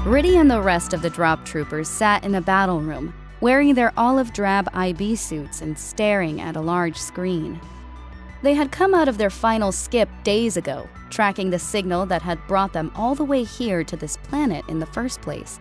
Riddy and the rest of the drop troopers sat in a battle room, wearing their olive-drab IB suits and staring at a large screen. They had come out of their final skip days ago, tracking the signal that had brought them all the way here to this planet in the first place.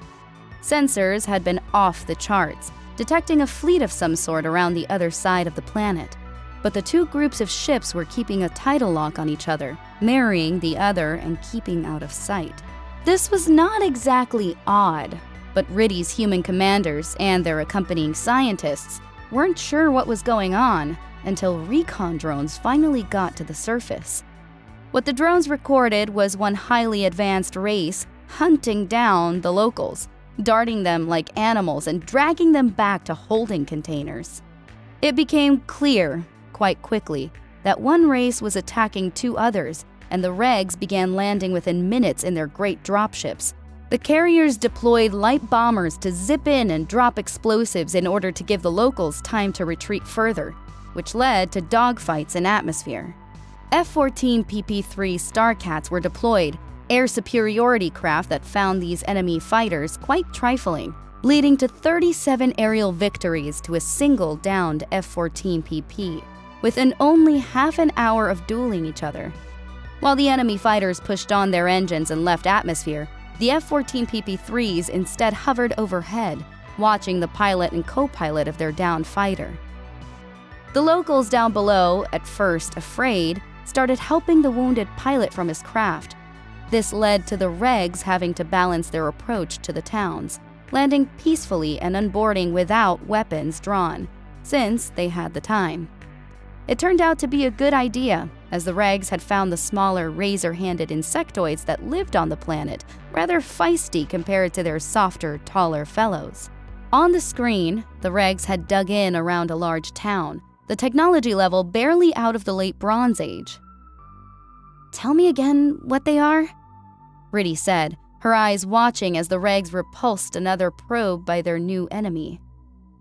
Sensors had been off the charts, detecting a fleet of some sort around the other side of the planet. But the two groups of ships were keeping a tidal lock on each other, marrying the other and keeping out of sight. This was not exactly odd, but Riddy's human commanders and their accompanying scientists weren't sure what was going on until recon drones finally got to the surface. What the drones recorded was one highly advanced race hunting down the locals, darting them like animals and dragging them back to holding containers. It became clear, quite quickly, that one race was attacking two others, and the regs began landing within minutes in their great dropships. The carriers deployed light bombers to zip in and drop explosives in order to give the locals time to retreat further, which led to dogfights in atmosphere. F-14 PP-3 Starcats were deployed, air superiority craft that found these enemy fighters quite trifling, leading to 37 aerial victories to a single downed F-14 PP, within only half an hour of dueling each other. While the enemy fighters pushed on their engines and left atmosphere, the F-14 PP-3s instead hovered overhead, watching the pilot and co-pilot of their downed fighter. The locals down below, at first afraid, started helping the wounded pilot from his craft. This led to the regs having to balance their approach to the towns, landing peacefully and unboarding without weapons drawn, since they had the time. It turned out to be a good idea, as the regs had found the smaller, razor-handed insectoids that lived on the planet rather feisty compared to their softer, taller fellows. On the screen, the regs had dug in around a large town, the technology level barely out of the late Bronze Age. "Tell me again what they are?" Riddy said, her eyes watching as the regs repulsed another probe by their new enemy.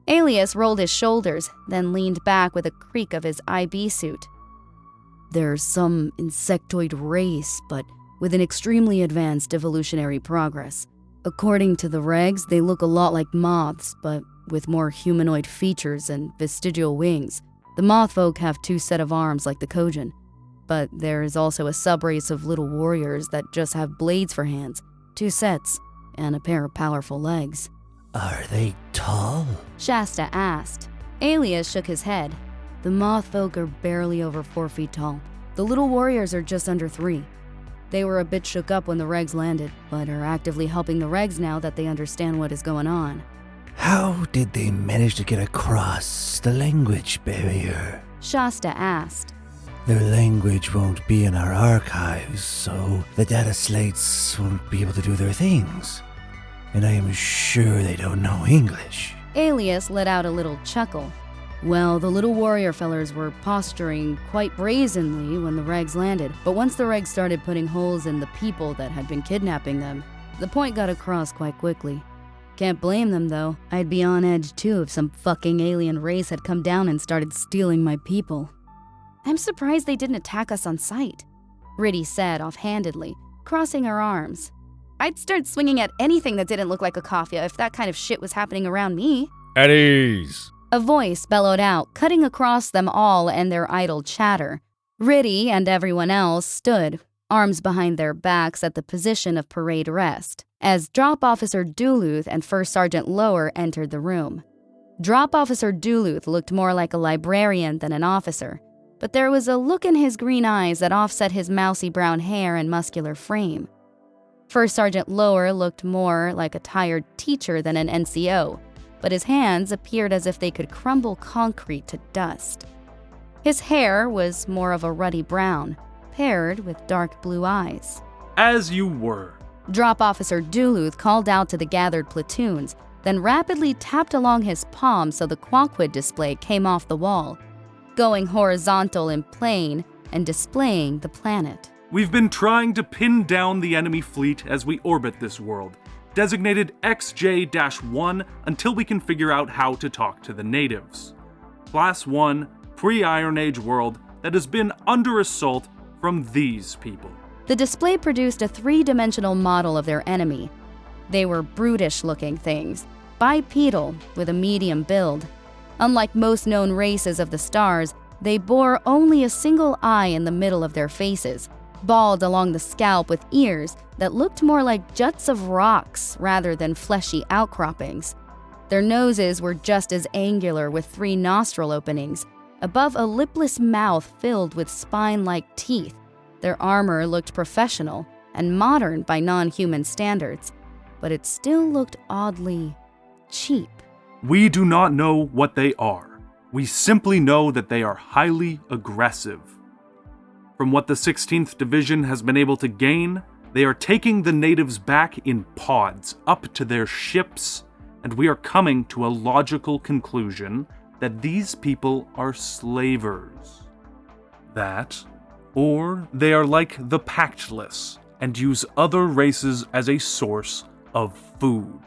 Alias rolled his shoulders, then leaned back with a creak of his IB suit. "They're some insectoid race, but with an extremely advanced evolutionary progress. According to the regs, they look a lot like moths, but with more humanoid features and vestigial wings. The moth folk have two sets of arms like the Kojin, but there is also a subrace of little warriors that just have blades for hands, two sets, and a pair of powerful legs." "Are they tall?" Shasta asked. Alias shook his head. "The moth folk are barely over 4 feet tall. The little warriors are just under 3. They were a bit shook up when the regs landed, but are actively helping the regs now that they understand what is going on." "How did they manage to get across the language barrier?" Shasta asked. "Their language won't be in our archives, so the data slates won't be able to do their things. And I am sure they don't know English." Alias let out a little chuckle. "Well, the little warrior fellers were posturing quite brazenly when the regs landed, but once the regs started putting holes in the people that had been kidnapping them, the point got across quite quickly. Can't blame them, though. I'd be on edge, too, if some fucking alien race had come down and started stealing my people." "I'm surprised they didn't attack us on sight," Riddy said offhandedly, crossing her arms. "I'd start swinging at anything that didn't look like a Katja if that kind of shit was happening around me." "At ease," a voice bellowed out, cutting across them all and their idle chatter. Riddy and everyone else stood, arms behind their backs at the position of parade rest, as Drop Officer Duluth and First Sergeant Lower entered the room. Drop Officer Duluth looked more like a librarian than an officer, but there was a look in his green eyes that offset his mousy brown hair and muscular frame. First Sergeant Lower looked more like a tired teacher than an NCO, but his hands appeared as if they could crumble concrete to dust. His hair was more of a ruddy brown, paired with dark blue eyes. "As you were." Drop Officer Duluth called out to the gathered platoons, then rapidly tapped along his palm so the Quaquid display came off the wall, going horizontal in plane and displaying the planet. "We've been trying to pin down the enemy fleet as we orbit this world, designated XJ-1 until we can figure out how to talk to the natives. Class 1, pre-Iron Age world that has been under assault from these people." The display produced a 3-dimensional model of their enemy. They were brutish-looking things, bipedal with a medium build. Unlike most known races of the stars, they bore only a single eye in the middle of their faces, bald along the scalp with ears that looked more like juts of rocks rather than fleshy outcroppings. Their noses were just as angular with 3 nostril openings, above a lipless mouth filled with spine-like teeth. Their armor looked professional and modern by non-human standards, but it still looked oddly cheap. We do not know what they are. We simply know that they are highly aggressive. From what the 16th Division has been able to gain, they are taking the natives back in pods up to their ships, and we are coming to a logical conclusion that these people are slavers. That, or they are like the Pactless and use other races as a source of food.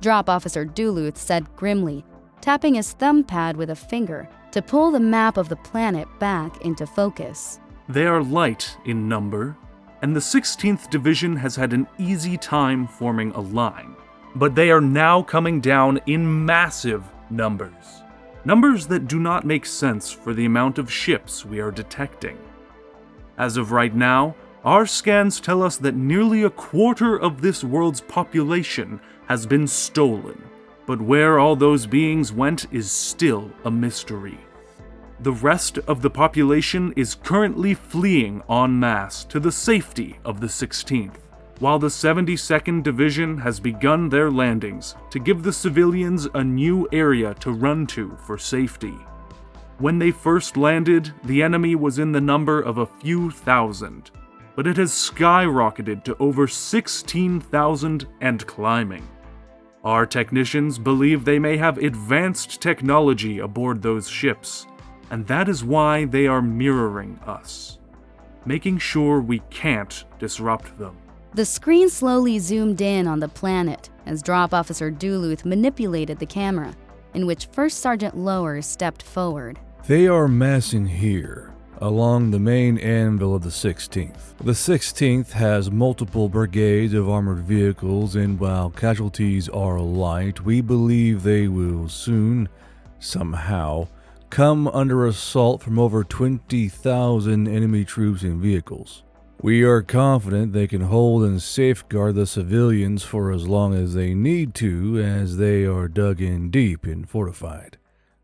Drop Officer Duluth said grimly, tapping his thumb pad with a finger to pull the map of the planet back into focus. They are light in number, and the 16th Division has had an easy time forming a line, but they are now coming down in massive numbers. Numbers that do not make sense for the amount of ships we are detecting. As of right now, our scans tell us that nearly a quarter of this world's population has been stolen, but where all those beings went is still a mystery. The rest of the population is currently fleeing en masse to the safety of the 16th, while the 72nd Division has begun their landings to give the civilians a new area to run to for safety. When they first landed, the enemy was in the number of a few thousand, but it has skyrocketed to over 16,000 and climbing. Our technicians believe they may have advanced technology aboard those ships, and that is why they are mirroring us, making sure we can't disrupt them. The screen slowly zoomed in on the planet as Drop Officer Duluth manipulated the camera, in which First Sergeant Lower stepped forward. They are massing here, along the main anvil of the 16th. The 16th has multiple brigades of armored vehicles, and while casualties are light, we believe they will soon, somehow, come under assault from over 20,000 enemy troops and vehicles. We are confident they can hold and safeguard the civilians for as long as they need to, as they are dug in deep and fortified.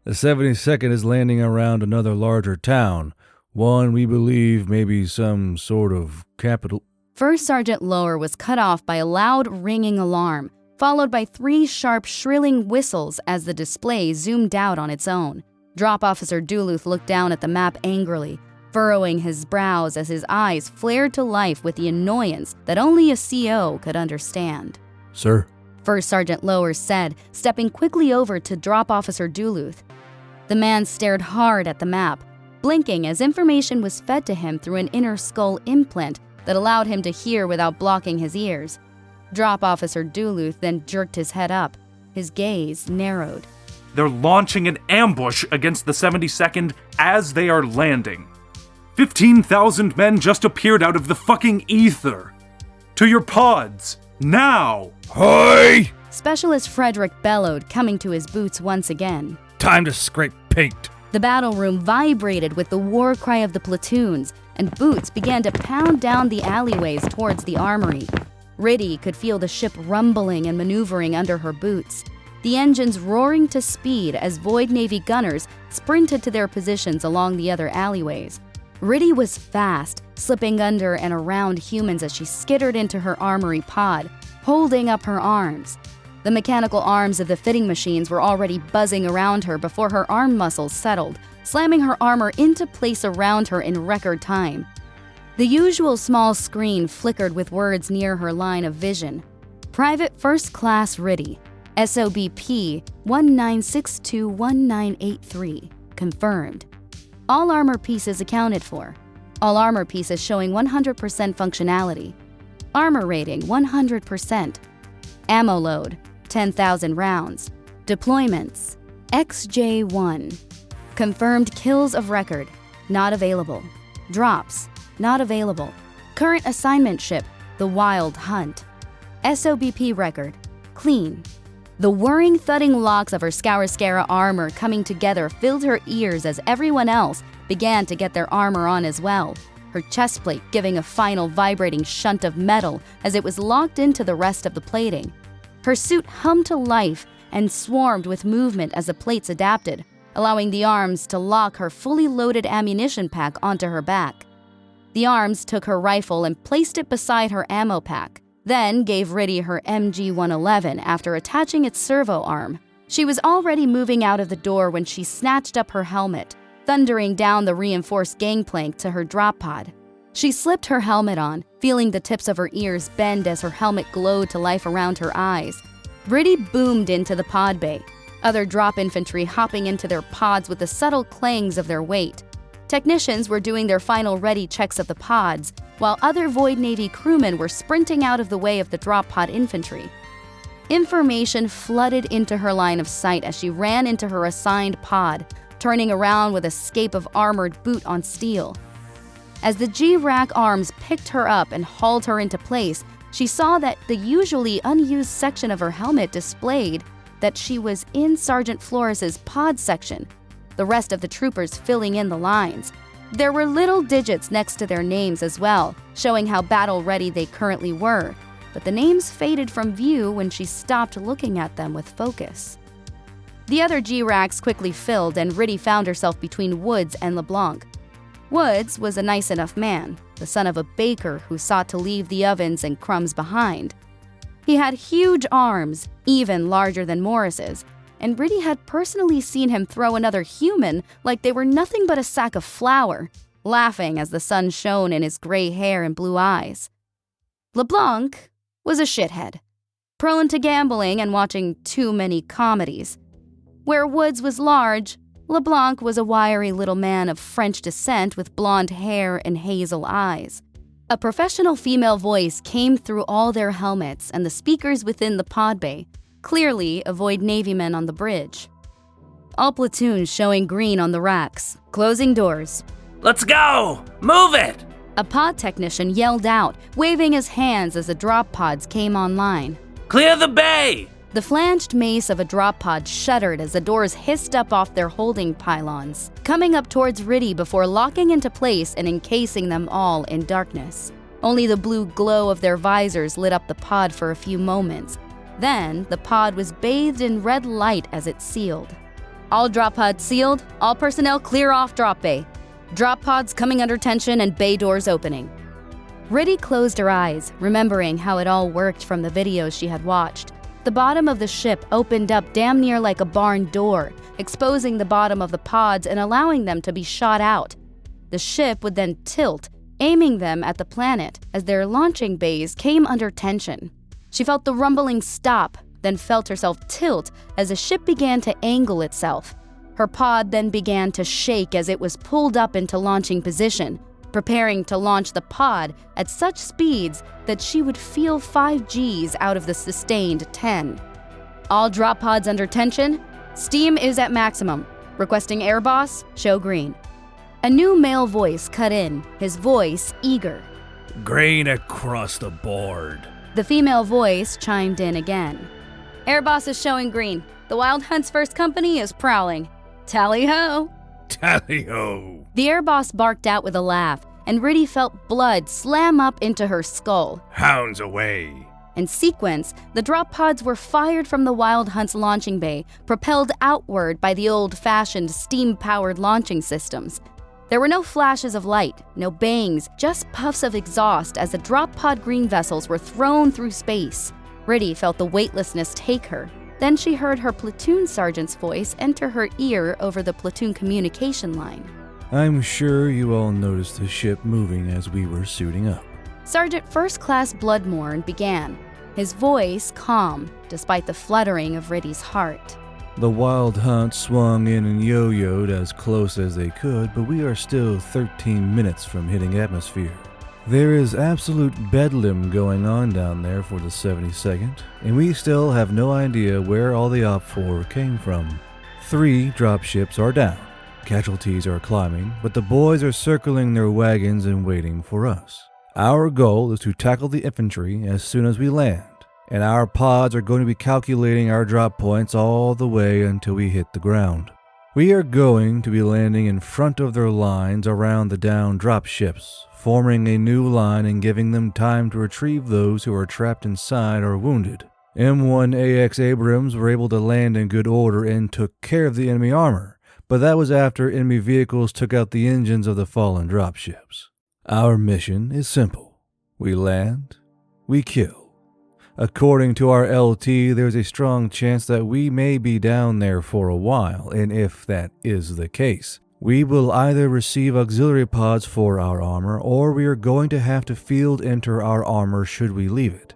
The 72nd is landing around another larger town, one we believe may be some sort of capital. First Sergeant Lower was cut off by a loud ringing alarm, followed by 3 sharp shrilling whistles as the display zoomed out on its own. Drop Officer Duluth looked down at the map angrily, furrowing his brows as his eyes flared to life with the annoyance that only a CO could understand. Sir? First Sergeant Lower said, stepping quickly over to Drop Officer Duluth. The man stared hard at the map, blinking as information was fed to him through an inner skull implant that allowed him to hear without blocking his ears. Drop Officer Duluth then jerked his head up. His gaze narrowed. They're launching an ambush against the 72nd as they are landing. 15,000 men just appeared out of the fucking ether. To your pods, now! Hi! Specialist Frederick bellowed, coming to his boots once again. Time to scrape paint. The battle room vibrated with the war cry of the platoons, and boots began to pound down the alleyways towards the armory. Riddy could feel the ship rumbling and maneuvering under her boots, the engines roaring to speed as Void Navy gunners sprinted to their positions along the other alleyways. Riddy was fast, slipping under and around humans as she skittered into her armory pod, holding up her arms. The mechanical arms of the fitting machines were already buzzing around her before her arm muscles settled, slamming her armor into place around her in record time. The usual small screen flickered with words near her line of vision. Private First Class Riddy, SOBP 19621983, confirmed. All armor pieces accounted for. All armor pieces showing 100% functionality. Armor rating 100%. Ammo load 10,000 rounds. Deployments XJ1. Confirmed kills of record not available. Drops not available. Current assignment ship The Wild Hunt. SOBP record. Clean. The whirring, thudding locks of her Scourskara armor coming together filled her ears as everyone else began to get their armor on as well, her chest plate giving a final vibrating shunt of metal as it was locked into the rest of the plating. Her suit hummed to life and swarmed with movement as the plates adapted, allowing the arms to lock her fully loaded ammunition pack onto her back. The arms took her rifle and placed it beside her ammo pack, then gave Riddy her MG-111 after attaching its servo arm. She was already moving out of the door when she snatched up her helmet, thundering down the reinforced gangplank to her drop pod. She slipped her helmet on, feeling the tips of her ears bend as her helmet glowed to life around her eyes. Riddy boomed into the pod bay, other drop infantry hopping into their pods with the subtle clangs of their weight. Technicians were doing their final ready checks of the pods, while other Void Navy crewmen were sprinting out of the way of the drop pod infantry. Information flooded into her line of sight as she ran into her assigned pod, turning around with a scape of armored boot on steel. As the G-Rack arms picked her up and hauled her into place, she saw that the usually unused section of her helmet displayed that she was in Sergeant Flores's pod section, the rest of the troopers filling in the lines. There were little digits next to their names as well, showing how battle-ready they currently were, but the names faded from view when she stopped looking at them with focus. The other G-Racks quickly filled, and Riddy found herself between Woods and LeBlanc. Woods was a nice enough man, the son of a baker who sought to leave the ovens and crumbs behind. He had huge arms, even larger than Morris's, and Riddy had personally seen him throw another human like they were nothing but a sack of flour, laughing as the sun shone in his gray hair and blue eyes. LeBlanc was a shithead, prone to gambling and watching too many comedies. Where Woods was large, LeBlanc was a wiry little man of French descent with blonde hair and hazel eyes. A professional female voice came through all their helmets and the speakers within the pod bay, clearly a Void Navyman on the bridge. All platoons showing green on the racks, closing doors. Let's go! Move it! A pod technician yelled out, waving his hands as the drop pods came online. Clear the bay! The flanged mace of a drop pod shuddered as the doors hissed up off their holding pylons, coming up towards Riddy before locking into place and encasing them all in darkness. Only the blue glow of their visors lit up the pod for a few moments. Then, the pod was bathed in red light as it sealed. All drop pods sealed, all personnel clear off drop bay. Drop pods coming under tension and bay doors opening. Riddy closed her eyes, remembering how it all worked from the videos she had watched. The bottom of the ship opened up damn near like a barn door, exposing the bottom of the pods and allowing them to be shot out. The ship would then tilt, aiming them at the planet as their launching bays came under tension. She felt the rumbling stop, then felt herself tilt as the ship began to angle itself. Her pod then began to shake as it was pulled up into launching position, preparing to launch the pod at such speeds that she would feel 5 Gs out of the sustained 10. All drop pods under tension. Steam is at maximum. Requesting air boss, show green. A new male voice cut in, his voice eager. Green across the board. The female voice chimed in again. Air boss is showing green. The Wild Hunt's first company is prowling. Tally-ho! Tally-ho! The air boss barked out with a laugh, and Riddy felt blood slam up into her skull. Hounds away! In sequence, the drop pods were fired from the Wild Hunt's launching bay, propelled outward by the old-fashioned steam-powered launching systems. There were no flashes of light, no bangs, just puffs of exhaust as the drop pod green vessels were thrown through space. Riddy felt the weightlessness take her. Then she heard her platoon sergeant's voice enter her ear over the platoon communication line. I'm sure you all noticed the ship moving as we were suiting up. Sergeant First Class Bloodmorn began, his voice calm despite the fluttering of Riddy's heart. The Wild Hunt swung in and yo-yoed as close as they could, but we are still 13 minutes from hitting atmosphere. There is absolute bedlam going on down there for the 72nd, and we still have no idea where all the Op-4 came from. 3 dropships are down. Casualties are climbing, but the boys are circling their wagons and waiting for us. Our goal is to tackle the infantry as soon as we land. and our pods are going to be calculating our drop points all the way until we hit the ground. We are going to be landing in front of their lines around the downed drop ships, forming a new line and giving them time to retrieve those who are trapped inside or wounded. M1AX Abrams were able to land in good order and took care of the enemy armor, but that was after enemy vehicles took out the engines of the fallen dropships. Our mission is simple. We land, we kill. According to our LT, there's a strong chance that we may be down there for a while, and if that is the case, we will either receive auxiliary pods for our armor, or we are going to have to field enter our armor should we leave it.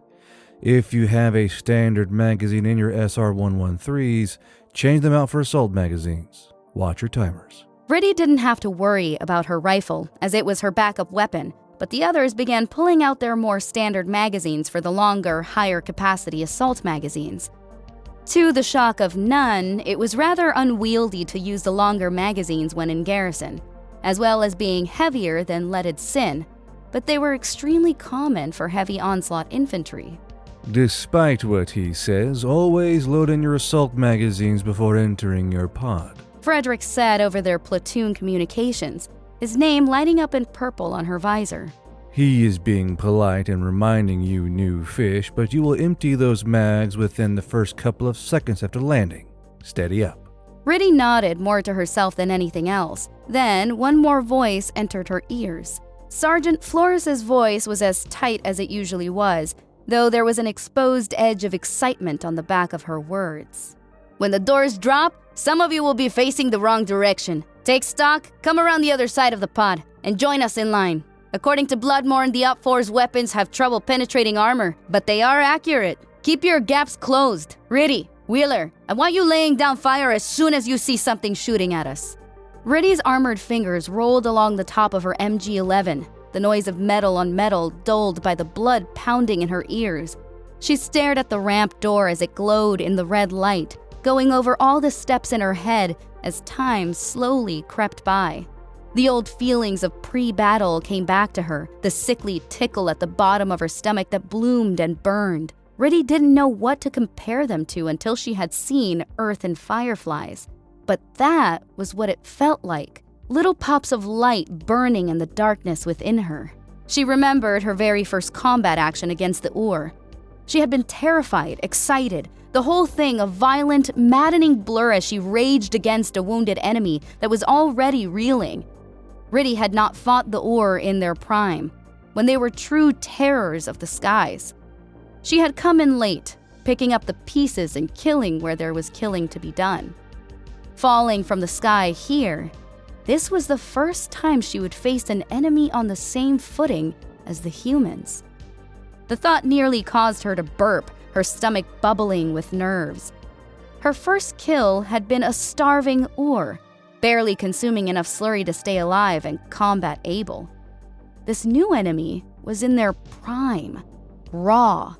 If you have a standard magazine in your SR-113s, change them out for assault magazines. Watch your timers. Riddy didn't have to worry about her rifle, as it was her backup weapon, but the others began pulling out their more standard magazines for the longer, higher-capacity assault magazines. To the shock of none, it was rather unwieldy to use the longer magazines when in garrison, as well as being heavier than leaded sin, but they were extremely common for heavy onslaught infantry. Despite what he says, always load in your assault magazines before entering your pod. Frederick said over their platoon communications, his name lighting up in purple on her visor. He is being polite and reminding you new fish, but you will empty those mags within the first couple of seconds after landing. Steady up. Riddy nodded more to herself than anything else. Then one more voice entered her ears. Sergeant Flores's voice was as tight as it usually was, though there was an exposed edge of excitement on the back of her words. When the doors drop, some of you will be facing the wrong direction. Take stock, come around the other side of the pod, and join us in line. According to Bloodmorn, the Op4's weapons have trouble penetrating armor, but they are accurate. Keep your gaps closed. Riddy, Wheeler, I want you laying down fire as soon as you see something shooting at us. Riddy's armored fingers rolled along the top of her MG-11, the noise of metal on metal dulled by the blood pounding in her ears. She stared at the ramp door as it glowed in the red light, going over all the steps in her head as time slowly crept by. The old feelings of pre-battle came back to her, the sickly tickle at the bottom of her stomach that bloomed and burned. Riddy didn't know what to compare them to until she had seen Earth and Fireflies. But that was what it felt like. Little pops of light burning in the darkness within her. She remembered her very first combat action against the Ur. She had been terrified, excited, the whole thing a violent, maddening blur as she raged against a wounded enemy that was already reeling. Riddy had not fought the Ur in their prime, when they were true terrors of the skies. She had come in late, picking up the pieces and killing where there was killing to be done. Falling from the sky here, this was the first time she would face an enemy on the same footing as the humans. The thought nearly caused her to burp, her stomach bubbling with nerves. Her first kill had been a starving Ur, barely consuming enough slurry to stay alive and combat able. This new enemy was in their prime, raw.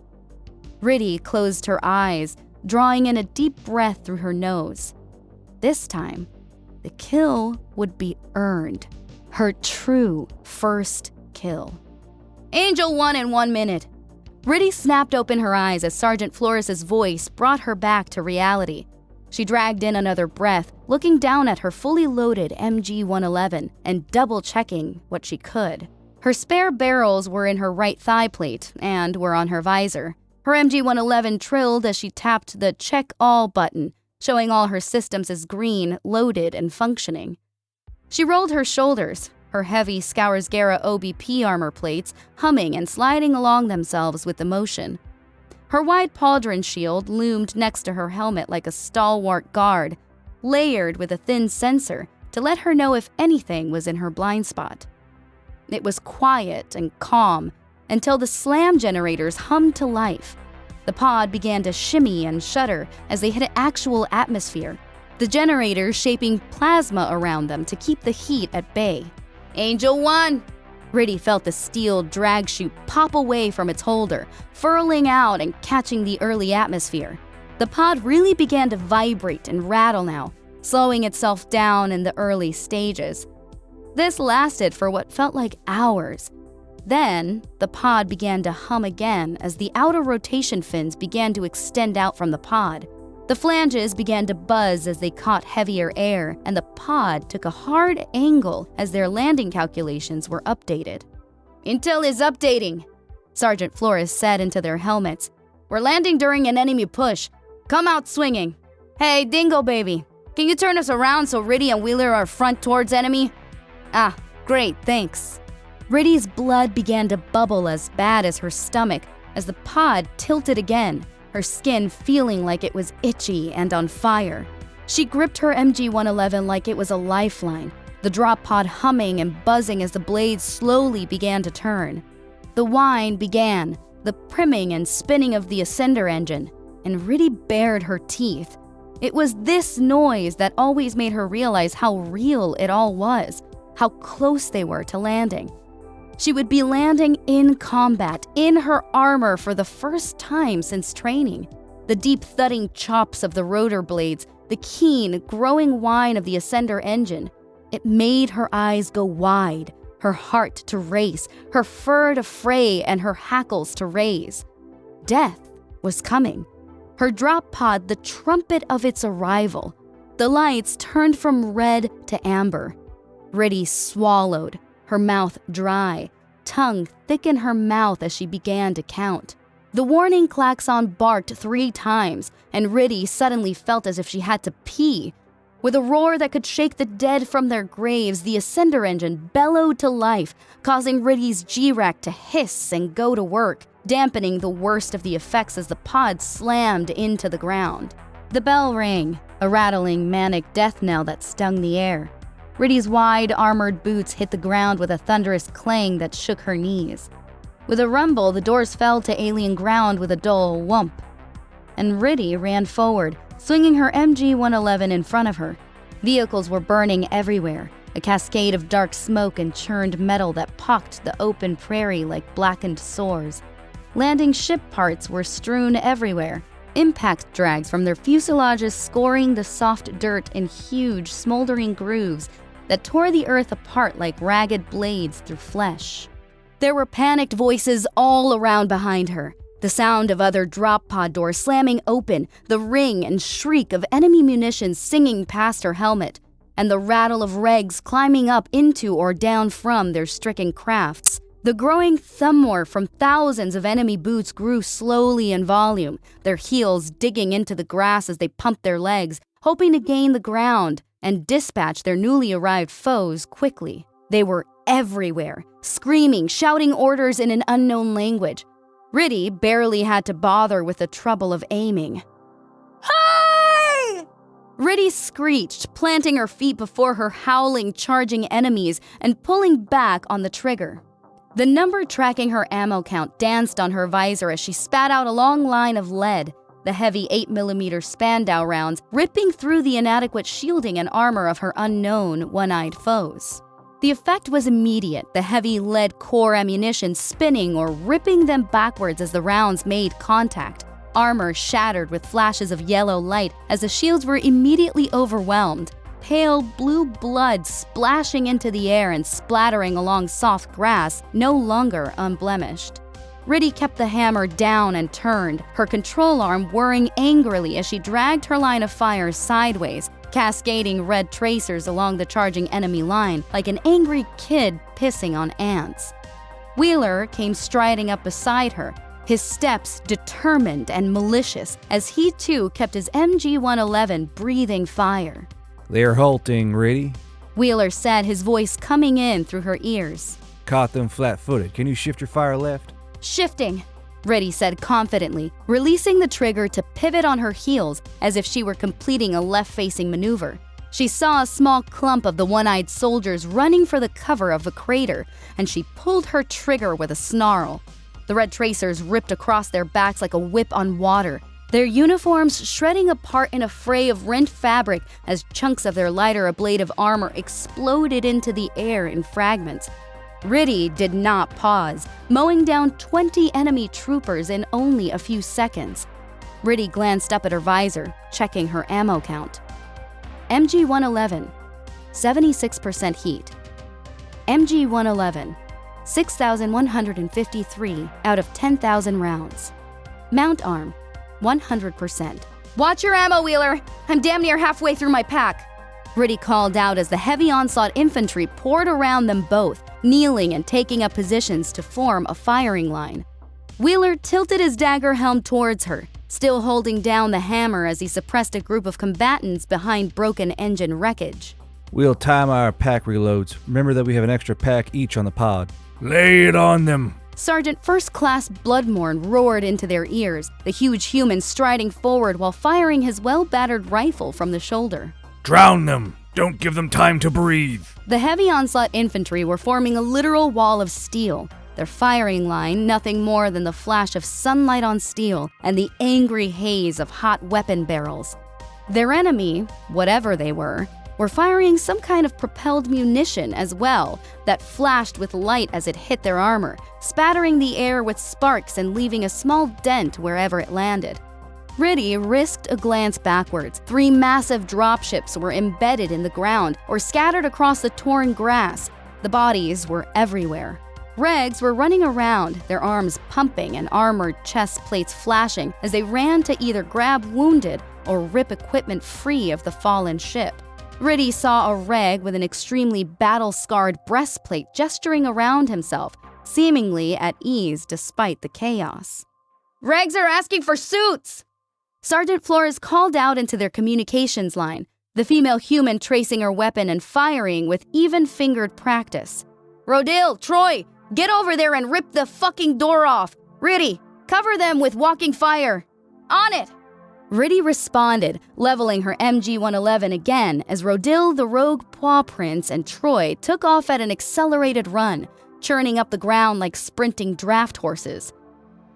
Riddy closed her eyes, drawing in a deep breath through her nose. This time, the kill would be earned. Her true first kill. Angel 1 in 1 minute. Riddy snapped open her eyes as Sergeant Flores's voice brought her back to reality. She dragged in another breath, looking down at her fully loaded MG-111 and double-checking what she could. Her spare barrels were in her right thigh plate and were on her visor. Her MG-111 trilled as she tapped the Check All button, showing all her systems as green, loaded, and functioning. She rolled her shoulders, her heavy Scoursgera OBP armor plates humming and sliding along themselves with the motion. Her wide pauldron shield loomed next to her helmet like a stalwart guard, layered with a thin sensor to let her know if anything was in her blind spot. It was quiet and calm until the slam generators hummed to life. The pod began to shimmy and shudder as they hit actual atmosphere, the generators shaping plasma around them to keep the heat at bay. Angel 1! Riddy felt the steel drag chute pop away from its holder, furling out and catching the early atmosphere. The pod really began to vibrate and rattle now, slowing itself down in the early stages. This lasted for what felt like hours. Then, the pod began to hum again as the outer rotation fins began to extend out from the pod. The flanges began to buzz as they caught heavier air, and the pod took a hard angle as their landing calculations were updated. "Intel is updating," Sergeant Flores said into their helmets. "We're landing during an enemy push. Come out swinging. Hey, Dingo baby, can you turn us around so Riddy and Wheeler are front towards enemy?" "Ah, great, thanks." Riddy's blood began to bubble as bad as her stomach as the pod tilted again, her skin feeling like it was itchy and on fire. She gripped her MG-111 like it was a lifeline, the drop pod humming and buzzing as the blades slowly began to turn. The whine began, the primming and spinning of the ascender engine, and Riddy bared her teeth. It was this noise that always made her realize how real it all was, how close they were to landing. She would be landing in combat, in her armor for the first time since training. The deep thudding chops of the rotor blades, the keen, growing whine of the ascender engine. It made her eyes go wide, her heart to race, her fur to fray, and her hackles to raise. Death was coming. Her drop pod the trumpet of its arrival. The lights turned from red to amber. Riddy swallowed, her mouth dry, tongue thick in her mouth as she began to count. The warning klaxon barked 3 times, and Riddy suddenly felt as if she had to pee. With a roar that could shake the dead from their graves, the ascender engine bellowed to life, causing Riddy's G-rack to hiss and go to work, dampening the worst of the effects as the pod slammed into the ground. The bell rang, a rattling, manic death knell that stung the air. Riddy's wide, armored boots hit the ground with a thunderous clang that shook her knees. With a rumble, the doors fell to alien ground with a dull whump. And Riddy ran forward, swinging her MG-111 in front of her. Vehicles were burning everywhere, a cascade of dark smoke and churned metal that pocked the open prairie like blackened sores. Landing ship parts were strewn everywhere, impact drags from their fuselages scoring the soft dirt in huge, smoldering grooves that tore the earth apart like ragged blades through flesh. There were panicked voices all around behind her, the sound of other drop pod doors slamming open, the ring and shriek of enemy munitions singing past her helmet, and the rattle of regs climbing up into or down from their stricken crafts. The growing thumor from thousands of enemy boots grew slowly in volume, their heels digging into the grass as they pumped their legs, hoping to gain the ground and dispatch their newly arrived foes quickly. They were everywhere, screaming, shouting orders in an unknown language. Riddy barely had to bother with the trouble of aiming. "Hi!" Riddy screeched, planting her feet before her howling, charging enemies and pulling back on the trigger. The number tracking her ammo count danced on her visor as she spat out a long line of lead, the heavy 8mm Spandau rounds ripping through the inadequate shielding and armor of her unknown, one-eyed foes. The effect was immediate, the heavy lead core ammunition spinning or ripping them backwards as the rounds made contact. Armor shattered with flashes of yellow light as the shields were immediately overwhelmed, pale blue blood splashing into the air and splattering along soft grass, no longer unblemished. Riddy kept the hammer down and turned, her control arm whirring angrily as she dragged her line of fire sideways, cascading red tracers along the charging enemy line like an angry kid pissing on ants. Wheeler came striding up beside her, his steps determined and malicious as he too kept his MG-111 breathing fire. "They're halting, Riddy," Wheeler said, his voice coming in through her ears. "Caught them flat-footed. Can you shift your fire left?" "Shifting," Riddy said confidently, releasing the trigger to pivot on her heels as if she were completing a left-facing maneuver. She saw a small clump of the one-eyed soldiers running for the cover of the crater, and she pulled her trigger with a snarl. The red tracers ripped across their backs like a whip on water, their uniforms shredding apart in a fray of rent fabric as chunks of their lighter ablative armor exploded into the air in fragments. Riddy did not pause, mowing down 20 enemy troopers in only a few seconds. Riddy glanced up at her visor, checking her ammo count. MG-111, 76% heat. MG-111, 6,153 out of 10,000 rounds. Mount arm, 100%. Watch your ammo, Wheeler! I'm damn near halfway through my pack. Riddy called out as the heavy onslaught infantry poured around them both, kneeling and taking up positions to form a firing line. Wheeler tilted his dagger helm towards her, still holding down the hammer as he suppressed a group of combatants behind broken engine wreckage. We'll time our pack reloads. Remember that we have an extra pack each on the pod. Lay it on them. Sergeant First Class Bloodmorn roared into their ears, the huge human striding forward while firing his well-battered rifle from the shoulder. Drown them. Don't give them time to breathe. The heavy onslaught infantry were forming a literal wall of steel, their firing line nothing more than the flash of sunlight on steel and the angry haze of hot weapon barrels. Their enemy, whatever they were firing some kind of propelled munition as well that flashed with light as it hit their armor, spattering the air with sparks and leaving a small dent wherever it landed. Riddy risked a glance backwards. 3 massive dropships were embedded in the ground or scattered across the torn grass. The bodies were everywhere. Regs were running around, their arms pumping and armored chest plates flashing as they ran to either grab wounded or rip equipment free of the fallen ship. Riddy saw a Reg with an extremely battle-scarred breastplate gesturing around himself, seemingly at ease despite the chaos. "Regs are asking for suits!" Sergeant Flores called out into their communications line, the female human tracing her weapon and firing with even-fingered practice. "Rodil, Troy, get over there and rip the fucking door off! Riddy, cover them with walking fire! On it!" Riddy responded, leveling her MG-111 again as Rodil, the rogue paw prince, and Troy took off at an accelerated run, churning up the ground like sprinting draft horses.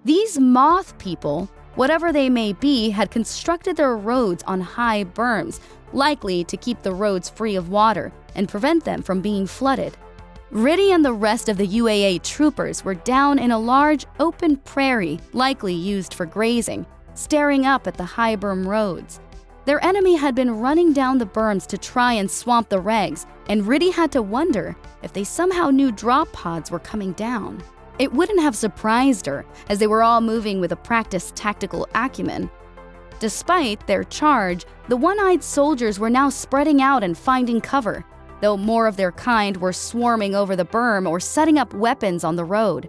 These moth people, whatever they may be, had constructed their roads on high berms, likely to keep the roads free of water and prevent them from being flooded. Riddy and the rest of the UAA troopers were down in a large open prairie, likely used for grazing, staring up at the high berm roads. Their enemy had been running down the berms to try and swamp the Regs, and Riddy had to wonder if they somehow knew drop pods were coming down. It wouldn't have surprised her, as they were all moving with a practiced tactical acumen. Despite their charge, the one-eyed soldiers were now spreading out and finding cover, though more of their kind were swarming over the berm or setting up weapons on the road.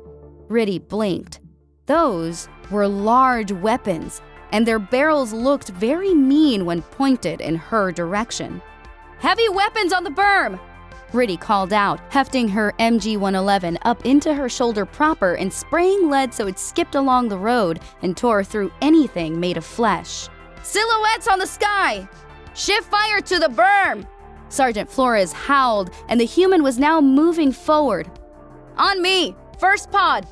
Riddy blinked. Those were large weapons, and their barrels looked very mean when pointed in her direction. "Heavy weapons on the berm!" Riddy called out, hefting her MG-111 up into her shoulder proper and spraying lead so it skipped along the road and tore through anything made of flesh. "Silhouettes on the sky! Shift fire to the berm!" Sergeant Flores howled, and the human was now moving forward. "On me! First pod!"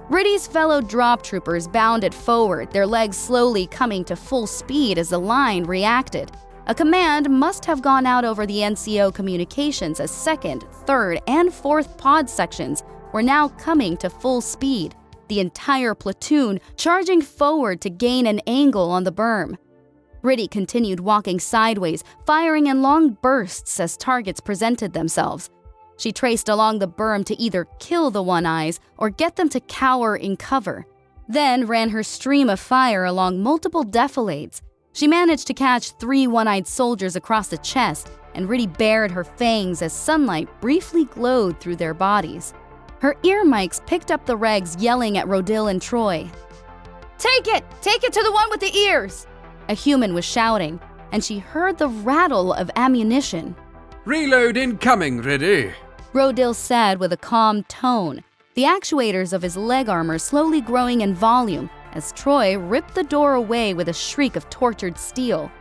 Riddy's fellow drop troopers bounded forward, their legs slowly coming to full speed as the line reacted. A command must have gone out over the NCO communications as 2nd, 3rd, and 4th pod sections were now coming to full speed, the entire platoon charging forward to gain an angle on the berm. Riddy continued walking sideways, firing in long bursts as targets presented themselves. She traced along the berm to either kill the one-eyes or get them to cower in cover, then ran her stream of fire along multiple defilades. She managed to catch 3 one-eyed soldiers across the chest, and Riddy bared her fangs as sunlight briefly glowed through their bodies. Her ear mics picked up the Regs yelling at Rodil and Troy. "Take it! Take it to the one with the ears!" A human was shouting, and she heard the rattle of ammunition. "Reload incoming, Riddy," Rodil said with a calm tone, the actuators of his leg armor slowly growing in volume as Troy ripped the door away with a shriek of tortured steel.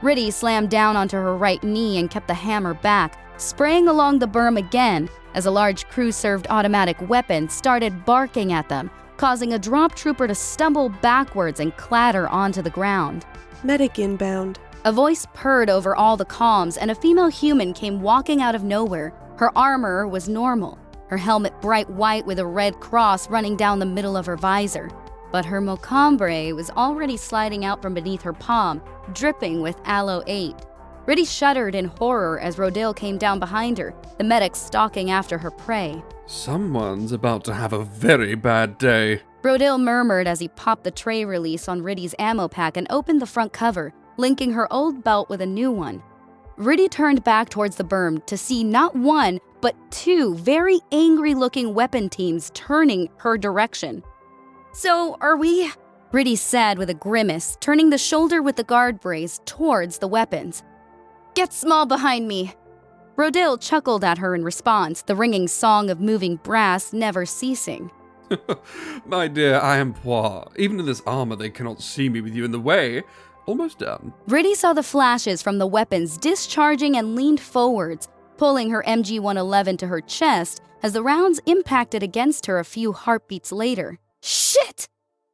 Riddy slammed down onto her right knee and kept the hammer back, spraying along the berm again as a large crew-served automatic weapon started barking at them, causing a drop trooper to stumble backwards and clatter onto the ground. "Medic inbound." A voice purred over all the comms, and a female human came walking out of nowhere. Her armor was normal, her helmet bright white with a red cross running down the middle of her visor. But her mocambre was already sliding out from beneath her palm, dripping with Aloe 8. Riddy shuddered in horror as Rodale came down behind her, the medic stalking after her prey. Someone's about to have a very bad day. Rodale murmured as he popped the tray release on Riddy's ammo pack and opened the front cover, linking her old belt with a new one. Riddy turned back towards the berm to see not one, but two very angry-looking weapon teams turning her direction. "So, are we?" Riddy said with a grimace, turning the shoulder with the guard brace towards the weapons. "Get small behind me." Rodale chuckled at her in response, the ringing song of moving brass never ceasing. My dear, I am poor. Even in this armor, they cannot see me with you in the way. Almost done. Riddy saw the flashes from the weapons discharging and leaned forwards, pulling her MG-111 to her chest as the rounds impacted against her a few heartbeats later. "Shit!"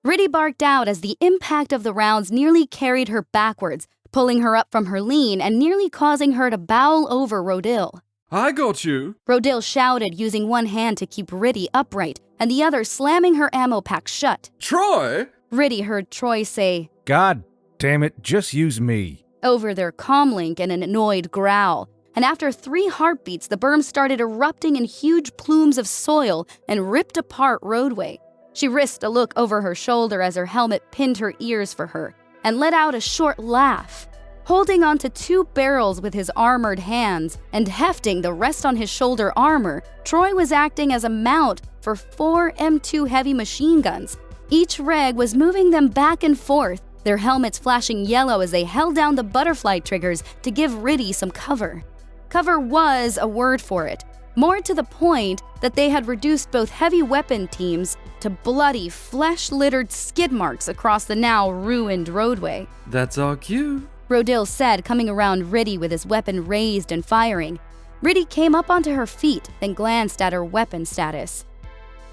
Riddy barked out as the impact of the rounds nearly carried her backwards, pulling her up from her lean and nearly causing her to bowl over Rodale. I got you. Rodale shouted, using one hand to keep Riddy upright and the other slamming her ammo pack shut. Troy? Riddy heard Troy say, God damn it, just use me. Over their comlink in an annoyed growl, and after 3 heartbeats, the berm started erupting in huge plumes of soil and ripped apart roadway. She risked a look over her shoulder as her helmet pinned her ears for her, and let out a short laugh. Holding onto 2 barrels with his armored hands and hefting the rest on his shoulder armor, Troy was acting as a mount for 4 M2 heavy machine guns. Each reg was moving them back and forth, their helmets flashing yellow as they held down the butterfly triggers to give Riddy some cover. Cover was a word for it, more to the point that they had reduced both heavy weapon teams to bloody, flesh-littered skid marks across the now ruined roadway. That's our cue, Rodale said, coming around Riddy with his weapon raised and firing. Riddy came up onto her feet, then glanced at her weapon status.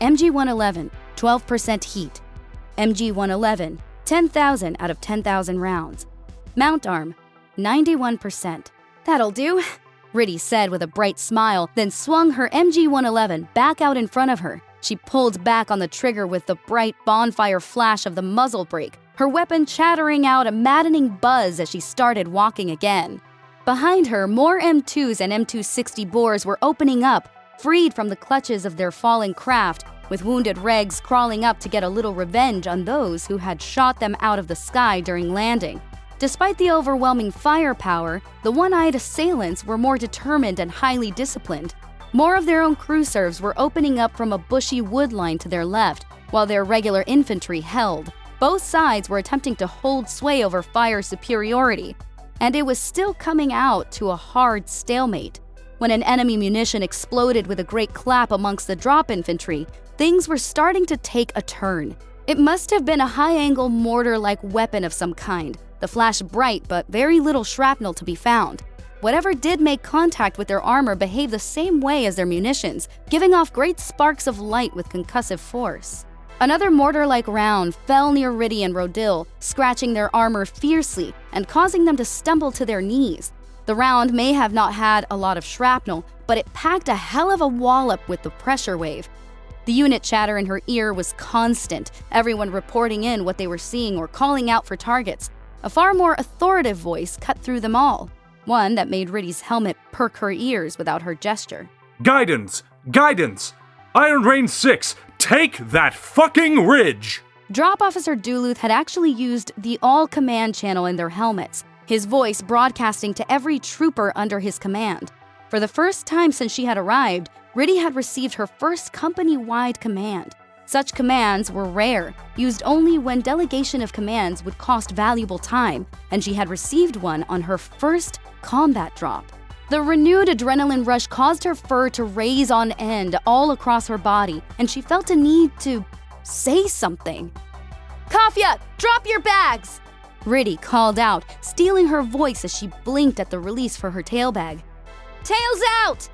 MG-111, 12% heat. MG-111, 10,000 out of 10,000 rounds. Mount arm, 91%. That'll do, Riddy said with a bright smile, then swung her MG-111 back out in front of her. She pulled back on the trigger with the bright bonfire flash of the muzzle brake, her weapon chattering out a maddening buzz as she started walking again. Behind her, more M2s and M260 bores were opening up, freed from the clutches of their falling craft, with wounded regs crawling up to get a little revenge on those who had shot them out of the sky during landing. Despite the overwhelming firepower, the one-eyed assailants were more determined and highly disciplined. More of their own crew serves were opening up from a bushy wood line to their left, while their regular infantry held. Both sides were attempting to hold sway over fire superiority, and it was still coming out to a hard stalemate. When an enemy munition exploded with a great clap amongst the drop infantry, things were starting to take a turn. It must have been a high-angle mortar-like weapon of some kind, the flash bright but very little shrapnel to be found. Whatever did make contact with their armor behaved the same way as their munitions, giving off great sparks of light with concussive force. Another mortar-like round fell near Riddy and Rodale, scratching their armor fiercely and causing them to stumble to their knees. The round may have not had a lot of shrapnel, but it packed a hell of a wallop with the pressure wave. The unit chatter in her ear was constant, everyone reporting in what they were seeing or calling out for targets. A far more authoritative voice cut through them all, one that made Riddy's helmet perk her ears without her gesture. Guidance! Guidance! Iron Rain 6, take that fucking ridge! Drop Officer Duluth had actually used the all-command channel in their helmets, his voice broadcasting to every trooper under his command. For the first time since she had arrived, Riddy had received her first company-wide command. Such commands were rare, used only when delegation of commands would cost valuable time, and she had received one on her first combat drop. The renewed adrenaline rush caused her fur to raise on end all across her body, and she felt a need to say something. "Katja, drop your bags!" Riddy called out, stealing her voice as she blinked at the release for her tail bag. "Tails out!"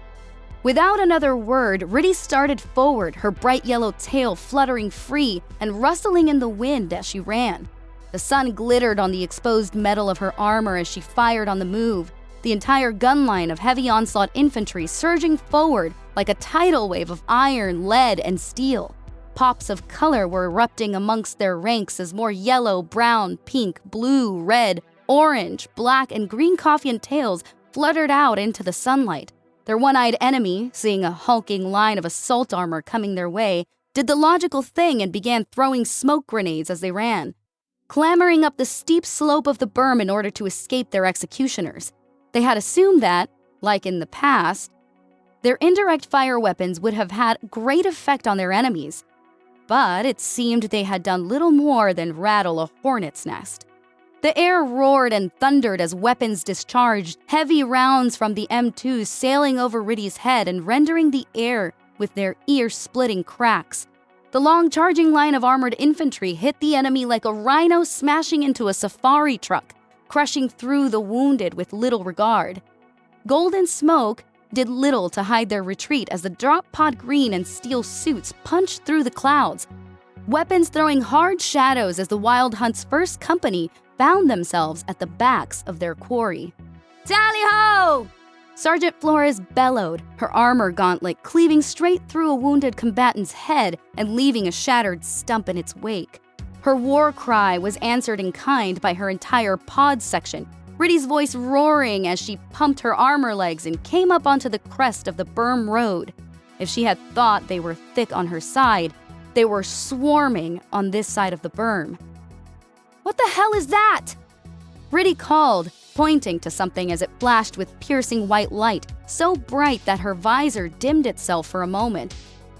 Without another word, Riddy started forward, her bright yellow tail fluttering free and rustling in the wind as she ran. The sun glittered on the exposed metal of her armor as she fired on the move, the entire gun line of heavy onslaught infantry surging forward like a tidal wave of iron, lead, and steel. Pops of color were erupting amongst their ranks as more yellow, brown, pink, blue, red, Orange, black, and green coffee and tails fluttered out into the sunlight. Their one-eyed enemy, seeing a hulking line of assault armor coming their way, did the logical thing and began throwing smoke grenades as they ran, clambering up the steep slope of the berm in order to escape their executioners. They had assumed that, like in the past, their indirect fire weapons would have had great effect on their enemies, but it seemed they had done little more than rattle a hornet's nest. The air roared and thundered as weapons discharged, heavy rounds from the M2s sailing over Riddy's head and rendering the air with their ear-splitting cracks. The long charging line of armored infantry hit the enemy like a rhino smashing into a safari truck, crushing through the wounded with little regard. Golden smoke did little to hide their retreat as the drop pod green and steel suits punched through the clouds, weapons throwing hard shadows as the Wild Hunt's first company found themselves at the backs of their quarry. Tally-ho! Sergeant Flores bellowed, her armor gauntlet cleaving straight through a wounded combatant's head and leaving a shattered stump in its wake. Her war cry was answered in kind by her entire pod section, Riddy's voice roaring as she pumped her armor legs and came up onto the crest of the berm road. If she had thought they were thick on her side, they were swarming on this side of the berm. What the hell is that? Riddy called, pointing to something as it flashed with piercing white light, so bright that her visor dimmed itself for a moment.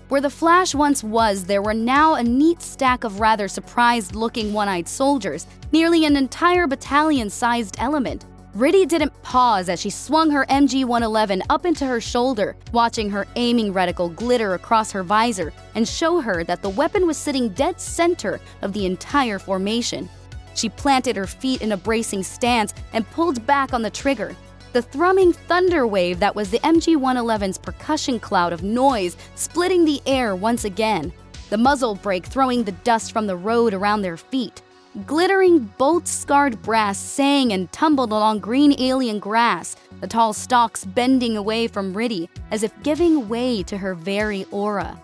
Where the flash once was, there were now a neat stack of rather surprised-looking one-eyed soldiers, nearly an entire battalion-sized element. Riddy didn't pause as she swung her MG-111 up into her shoulder, watching her aiming reticle glitter across her visor and show her that the weapon was sitting dead center of the entire formation. She planted her feet in a bracing stance and pulled back on the trigger. The thrumming thunder wave that was the MG-111's percussion cloud of noise splitting the air once again, the muzzle brake throwing the dust from the road around their feet. Glittering, bolt-scarred brass sang and tumbled along green alien grass, the tall stalks bending away from Riddy as if giving way to her very aura.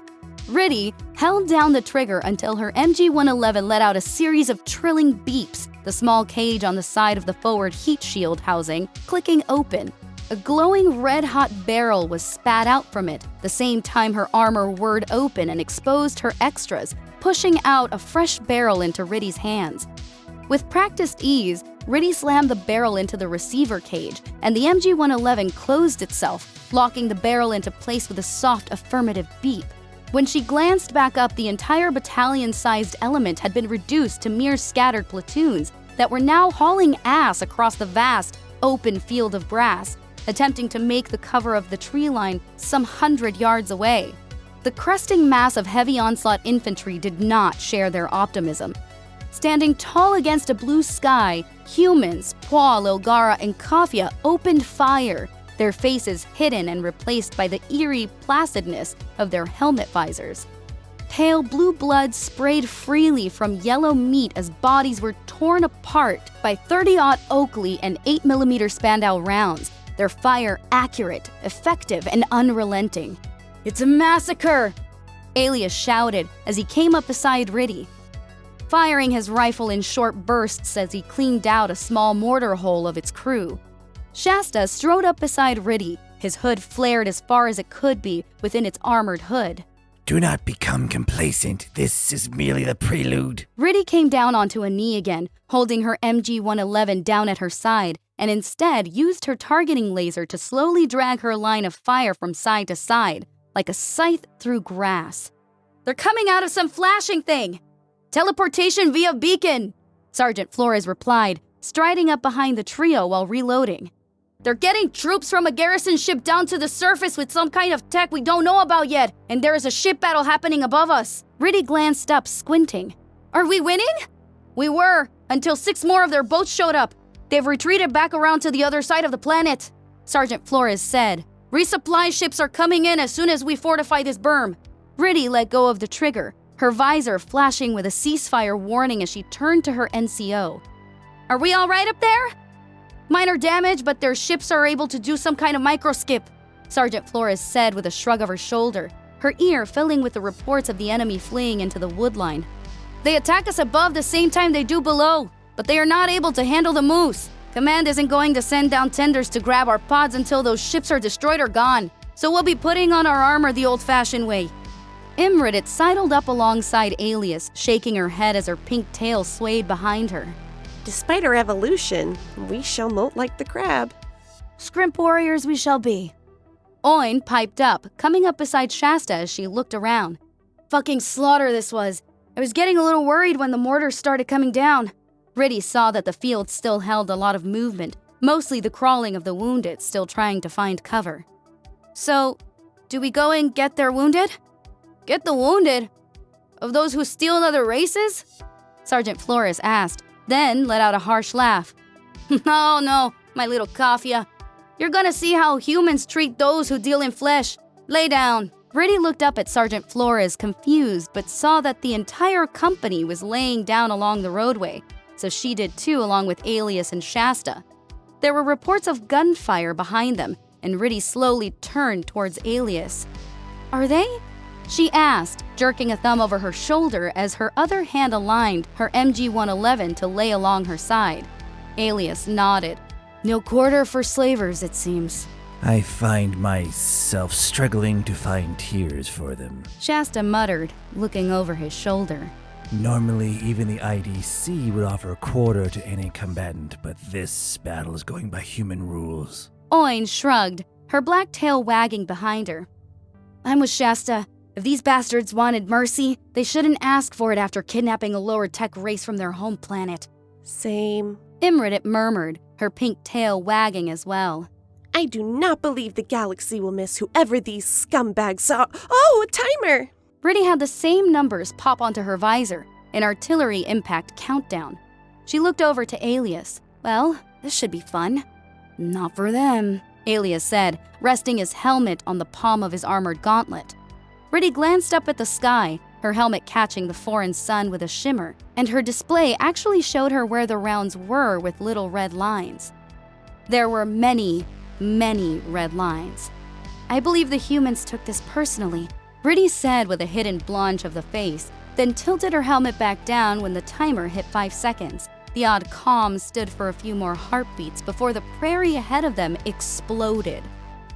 Riddy held down the trigger until her MG-111 let out a series of trilling beeps, the small cage on the side of the forward heat shield housing clicking open. A glowing red-hot barrel was spat out from it, the same time her armor whirred open and exposed her extras, pushing out a fresh barrel into Riddy's hands. With practiced ease, Riddy slammed the barrel into the receiver cage, and the MG-111 closed itself, locking the barrel into place with a soft affirmative beep. When she glanced back up, the entire battalion-sized element had been reduced to mere scattered platoons that were now hauling ass across the vast, open field of brass, attempting to make the cover of the tree line some 100 yards away. The cresting mass of heavy onslaught infantry did not share their optimism. Standing tall against a blue sky, humans, Paul, Ilgara, and Katja opened fire, their faces hidden and replaced by the eerie placidness of their helmet visors. Pale blue blood sprayed freely from yellow meat as bodies were torn apart by 30-aught Oakley and 8mm Spandau rounds, their fire accurate, effective, and unrelenting. "It's a massacre!" Alias shouted as he came up beside Riddy, firing his rifle in short bursts as he cleaned out a small mortar hole of its crew. Shasta strode up beside Riddy, his hood flared as far as it could be within its armored hood. Do not become complacent. This is merely the prelude. Riddy came down onto a knee again, holding her MG-111 down at her side, and instead used her targeting laser to slowly drag her line of fire from side to side, like a scythe through grass. "They're coming out of some flashing thing! Teleportation via beacon!" Sergeant Flores replied, striding up behind the trio while reloading. "They're getting troops from a garrison ship down to the surface with some kind of tech we don't know about yet, and there is a ship battle happening above us." Riddy glanced up, squinting. "Are we winning?" "We were, until 6 more of their boats showed up. They've retreated back around to the other side of the planet," Sergeant Flores said. "Resupply ships are coming in as soon as we fortify this berm." Riddy let go of the trigger, her visor flashing with a ceasefire warning as she turned to her NCO. "Are we all right up there?" "Minor damage, but their ships are able to do some kind of microskip," Sergeant Flores said with a shrug of her shoulder, her ear filling with the reports of the enemy fleeing into the woodline. "They attack us above the same time they do below, but they are not able to handle the moose. Command isn't going to send down tenders to grab our pods until those ships are destroyed or gone, so we'll be putting on our armor the old-fashioned way. Imrit sidled up alongside Alias, shaking her head as her pink tail swayed behind her. Despite our evolution, we shall molt like the crab. Scrimp warriors we shall be. Oin piped up, coming up beside Shasta as she looked around. Fucking slaughter this was. I was getting a little worried when the mortars started coming down. Riddy saw that the field still held a lot of movement, mostly the crawling of the wounded still trying to find cover. So, do we go and get their wounded? Get the wounded? Of those who steal other races? Sergeant Flores asked, then let out a harsh laugh. No, my little Kafia. You're gonna see how humans treat those who deal in flesh. Lay down. Riddy looked up at Sergeant Flores, confused, but saw that the entire company was laying down along the roadway, so she did too along with Alias and Shasta. There were reports of gunfire behind them, and Riddy slowly turned towards Alias. Are they? She asked, jerking a thumb over her shoulder as her other hand aligned her MG-111 to lay along her side. Alias nodded. No quarter for slavers, it seems. I find myself struggling to find tears for them. Shasta muttered, looking over his shoulder. Normally, even the IDC would offer a quarter to any combatant, but this battle is going by human rules. Oin shrugged, her black tail wagging behind her. I'm with Shasta. If these bastards wanted mercy, they shouldn't ask for it after kidnapping a lower tech race from their home planet. Same. Imrit murmured, her pink tail wagging as well. I do not believe the galaxy will miss whoever these scumbags are. Oh, a timer! Riddy had the same numbers pop onto her visor, an artillery impact countdown. She looked over to Alias. Well, this should be fun. Not for them, Alias said, resting his helmet on the palm of his armored gauntlet. Riddy glanced up at the sky, her helmet catching the foreign sun with a shimmer, and her display actually showed her where the rounds were with little red lines. There were many red lines. I believe the humans took this personally, Riddy said with a hidden blanch of the face, then tilted her helmet back down when the timer hit 5 seconds. The odd calm stood for a few more heartbeats before the prairie ahead of them exploded.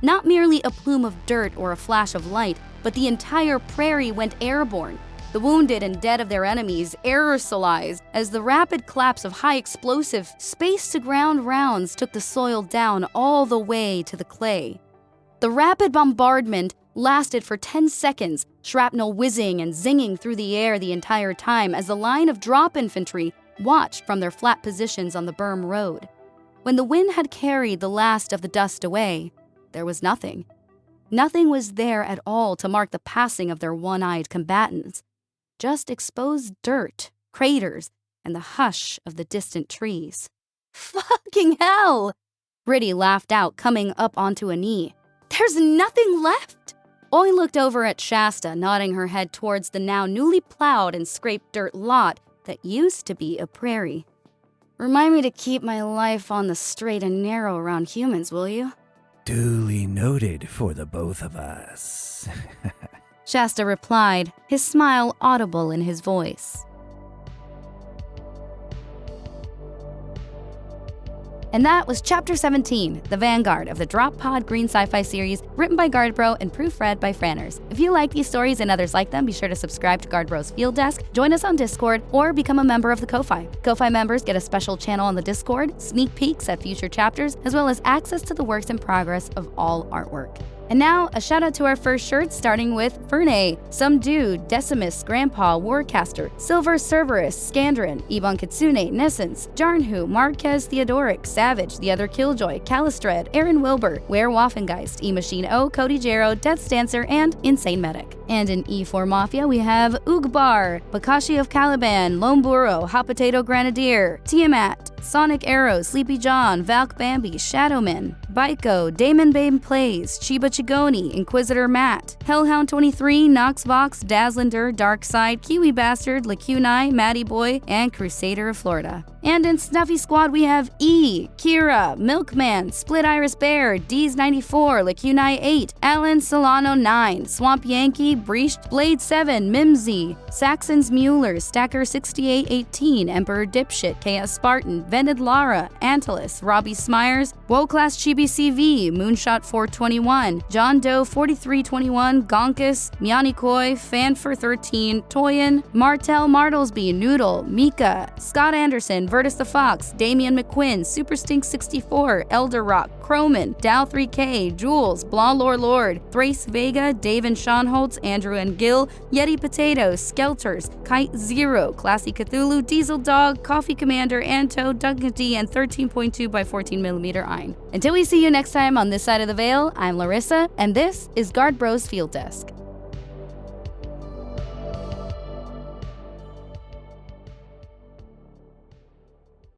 Not merely a plume of dirt or a flash of light, but the entire prairie went airborne. The wounded and dead of their enemies aerosolized as the rapid collapse of high-explosive, space-to-ground rounds took the soil down all the way to the clay. The rapid bombardment lasted for 10 seconds, shrapnel whizzing and zinging through the air the entire time as the line of drop infantry watched from their flat positions on the berm road. When the wind had carried the last of the dust away, there was nothing. Nothing was there at all to mark the passing of their one-eyed combatants. Just exposed dirt, craters, and the hush of the distant trees. Fucking hell! Riddy laughed out, coming up onto a knee. There's nothing left! Oin looked over at Shasta, nodding her head towards the now newly plowed and scraped dirt lot that used to be a prairie. Remind me to keep my life on the straight and narrow around humans, will you? Duly noted for the both of us. Shasta replied, his smile audible in his voice. And that was Chapter 17, The Vanguard of the Drop Pod Green Sci-Fi series, written by Guardbro and proofread by Franners. If you like these stories and others like them, be sure to subscribe to Guardbro's Field Desk, join us on Discord, or become a member of the Ko-Fi. Ko-Fi members get a special channel on the Discord, sneak peeks at future chapters, as well as access to the works in progress of all artwork. And now, a shout out to our first shirts, starting with Ferne, Some Dude, Decimus, Grandpa, Warcaster, Silver Cerberus, Scandrin, Ebon Kitsune, Nessence, Jarnhu, Marquez Theodoric, Savage, The Other Killjoy, Calistred, Aaron Wilbur, Ware Waffengeist, E-Machine O, Cody Jarrow, Death Stancer, and Insane Medic. And in E4 Mafia, we have Ugbar, Bakashi of Caliban, Lone Burrow, Hot Potato Grenadier, Tiamat, Sonic Arrow, Sleepy John, Valk Bambi, Shadowman, Baiko, Damon Babe Plays, Chiba Chigoni, Inquisitor Matt, Hellhound 23, Knoxvox, Dazzlander, Darkside, Kiwi Bastard, Lacunai, Matty Boy, and Crusader of Florida. And in Snuffy Squad we have E, Kira, Milkman, Split Iris Bear, D's 94, Lacunai 8, Alan Solano 9, Swamp Yankee, Breached, Blade 7, Mimsy, Saxon's Mueller, Stacker 6818, Emperor Dipshit, Chaos Spartan, Vended Lara, Antilus, Robbie Smyers, Woe Class Chibi CV, Moonshot 421, John Doe 4321, Gonkus, Mianikoi, Fanfor 13, Toyin, Martel Martlesby, Noodle, Mika, Scott Anderson, Vertus the Fox, Damian McQuinn, Super Stink 64, Elder Rock, Croman, Dow 3K, Jules, Blah Lord, Thrace Vega, Dave and Sean Holtz, Andrew and Gil, Yeti Potatoes, Skelters, Kite Zero, Classy Cthulhu, Diesel Dog, Coffee Commander, Anto, Duncan D, and 13.2 by 14mm Ein. Until we see you next time on this side of the veil, I'm Larissa, and this is Guard Bros Field Desk.